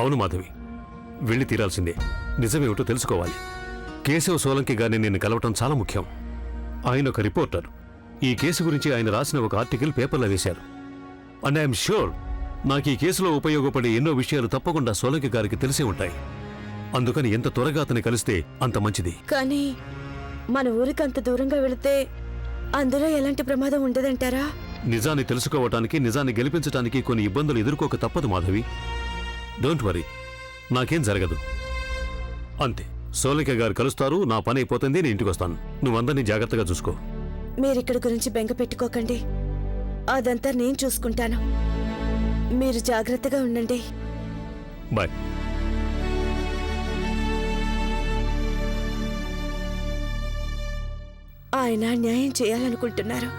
అవును మాధవి, వెళ్ళి తీరాల్సిందే. నిజమేమిటో తెలుసుకోవాలి. కేశవ్ సోలంకి గారిని నేను కలవటం చాలా ముఖ్యం. ఆయన ఒక రిపోర్టర్. ఈ కేసు గురించి ఆయన రాసిన ఒక ఆర్టికల్ పేపర్లో వేశారు. అండ్ ఐఎమ్ ష్యూర్ నాకు ఈ కేసులో ఉపయోగపడే ఎన్నో విషయాలు తప్పకుండా సోలంకి గారికి తెలిసే ఉంటాయి. అందుకని ఎంత త్వరగా అతన్ని కలిస్తే అంత మంచిది. కానీ మన ఊరికి అంత దూరంగా వెళితే అందులో ఎలాంటి ప్రమాదం ఉండదంటారా? నిజాన్ని తెలుసుకోవటానికి, నిజాన్ని గెలిపించడానికి కొన్ని ఇబ్బందులు ఎదుర్కోక తప్పదు మాధవి. డోంట్ వరీ, నాకేం జరగదు. అంతే, సోలంకి గారు కలుస్తారు, నా పని అయిపోతుంది, నేను ఇంటికి వస్తాను. నువ్వందరినీ జాగ్రత్తగా చూసుకో. మీరిక్కడి గురించి బెంగ పెట్టుకోకండి, అదంతా నేను చూసుకుంటాను. మీరు జాగ్రత్తగా ఉండండి. బాయ్. ఆయన న్యాయం చేయాలనుకుంటున్నారు.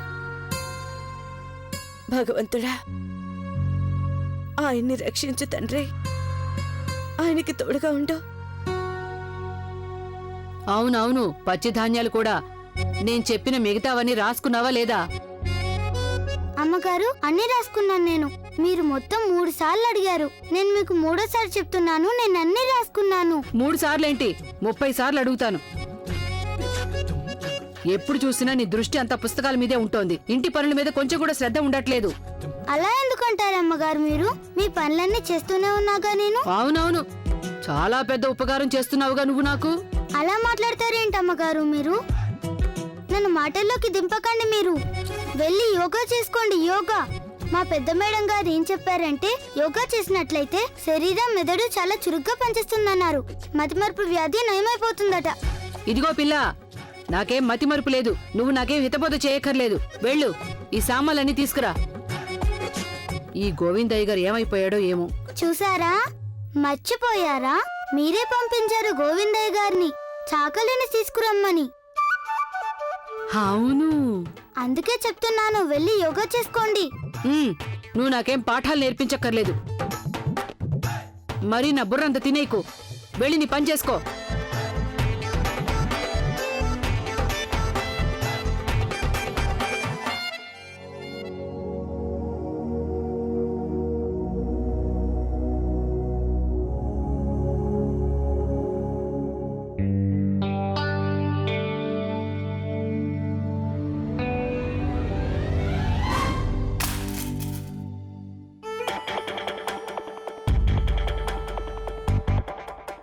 భగవంతుడా, ఆయన్ని రక్షించు తండ్రి. ఆయనకి తోడుగా ఉండు. అవునవును, పచ్చి ధాన్యాలు కూడా. నేను చెప్పిన మిగతావన్నీ రాసుకున్నావా లేదా? అమ్మగారు, అన్ని రాసుకున్నాను నేను. మీరు మొత్తం 3 సార్లు అడిగారు. నేను మీకు 3వ సారి చెప్తున్నాను, నేను అన్ని రాసుకున్నాను. 3 సార్లేంటి, 30 సార్లు అడుగుతాను. ఎప్పుడు చూసినా నీ దృష్టి అంతా పుస్తకాల మీదే ఉంటోంది. ఇంటి పనుల మీద కొంచెం కూడా శ్రద్ధ ఉండట్లేదు. అలా ఎందుకంటారు అమ్మగారు? మీరు మీ పనులన్నీ చేస్తూనే ఉన్నాగా నేను. అవునవును, చాలా పెద్ద ఉపకారం చేస్తున్నావుగా నువ్వు నాకు. అలా మాట్లాడతారేంటి అమ్మగారు మీరు? నన్ను మాటల్లోకి దింపకండి. మీరు వెళ్ళి యోగా చేసుకోండి. యోగా. మా పెద్ద మేడం గారు ఏం చెప్పారంటే, యోగా చేసినట్లయితే శరీరం, మెదడు చాలా చురుగ్గా పనిచేస్తుందన్నారు. మతిమరుపు వ్యాధి నయమైపోతుందట. ఇదిగో పిల్ల, నాకేం మతిమరుపు లేదు. నువ్వు నాకేం హితబోధ చేయక్కర్లేదు. వెళ్ళు, ఈ సామాన్లన్నీ తీసుకురా. ఈ గోవిందయ్య గారు ఏమైపోయాడో ఏమో. చూసారా, మర్చిపోయారా? మీరే పంపించారు గోవిందయ్య గారిని చాకలిని తీసుకురమ్మని. అవును, అందుకే చెప్తున్నాను, వెళ్ళి యోగా చేసుకోండి. నువ్వు నాకేం పాఠాలు నేర్పించక్కర్లేదు. మరి నా బుర్రంత తినేకు. వెళ్ళి నీ పని చేసుకో.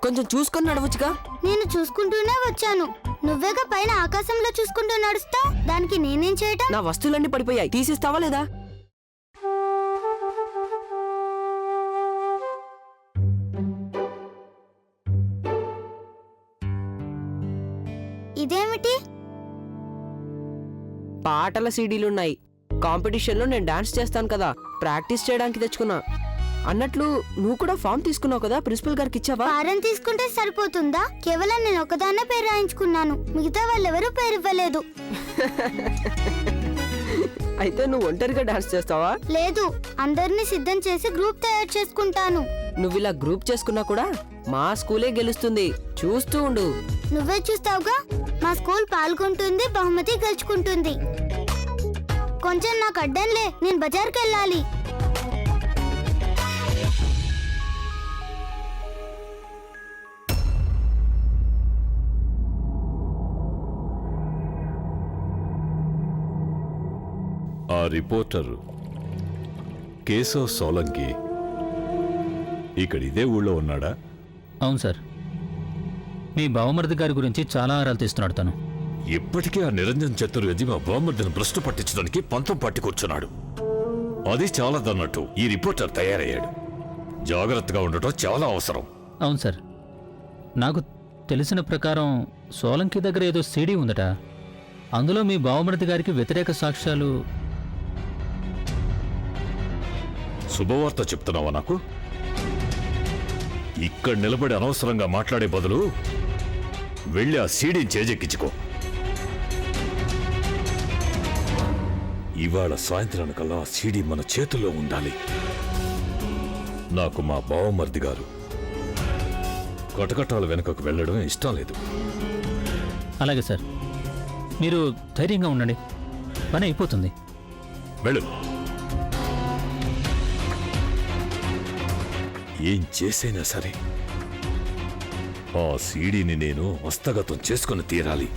కొంచెం చూసుకొని నడవచ్చుగా. నేను చూసుకుంటూనే వచ్చాను. నువ్వేగా పైన ఆకాశంలో చూసుకుంటూ నడుస్తావు. దానికి నేనేం చేయటం? నా వస్తువులన్నీ పడిపోయాయి, తీసిస్తావా లేదా? ఇదేమిటి? పాటల సీడీలున్నాయి. కాంపిటీషన్లో నేను డాన్స్ చేస్తాను కదా, ప్రాక్టీస్ చేయడానికి తెచ్చుకున్నా. అన్నట్లు నువ్వు కూడా ఫామ్ తీసుకున్నావు కదా, ప్రిన్సిపల్ గారికి ఇచ్చావా? ఫారం తీసుకుంటే సరిపోతుందా? కేవలం నేను ఒకదాన్నే పేరు రాయించుకున్నాను. మిగతా వాళ్ళెవరూ పేరు ఇవ్వలేదు. అయితే నువ్వు ఒంటరిగా డాన్స్ చేస్తావా? లేదు, అందరినీ సిద్ధం చేసి గ్రూప్ తయారు చేసుకుంటాను. నువ్వు ఇలా గ్రూప్ చేసుకున్నా కూడా మా స్కూలే గెలుస్తుంది. చూస్తూ ఉండు. నువ్వే చూస్తావుగా, మా స్కూల్ పాల్గొంటుంది, బహుమతి గెలుచుకుంటుంది. కొంచెం నాకు అడ్డంలే, నేను బజార్కి వెళ్ళాలి. ఆ రిపోర్టర్ కేశవ్ సోలంకి ఇక్కడ ఇదే ఊళ్ళో ఉన్నాడా? అవును సార్, మీ బావమరిది గారి గురించి చాలా ఆరాలు తీస్తున్నాడు తను. ఇప్పటికే ఆ నిరంజన్ చతుర్వేది మా బామ్మర్దిని భ్రష్టు పట్టించడానికి పంతం పట్టి కూర్చున్నాడు. అది చాలదన్నట్టు ఈ రిపోర్టర్ తయారయ్యాడు. జాగ్రత్తగా ఉండటం చాలా అవసరం. అవును సార్, నాకు తెలిసిన ప్రకారం సోలంకి దగ్గర ఏదో సీడీ ఉందట. అందులో మీ బావమరిది గారికి వ్యతిరేక సాక్ష్యాలు. శుభవార్త చెప్తున్నావా నాకు? ఇక్కడ నిలబడి అనవసరంగా మాట్లాడే బదులు వెళ్ళి ఆ సీడీని చేజెక్కించుకో. ఇవాళ సాయంత్రానికల్లా ఆ సీడీ మన చేతుల్లో ఉండాలి. నాకు మా బావమర్ది గారు కటకటాల వెనుకకు వెళ్ళడం ఇష్టం లేదు. అలాగే సార్, మీరు ధైర్యంగా ఉండండి, పని అయిపోతుంది. వెళ్ళు. ఏం చేసైనా సరే ఆ సీడీని నేను హస్తగతం చేసుకుని తీరాలి.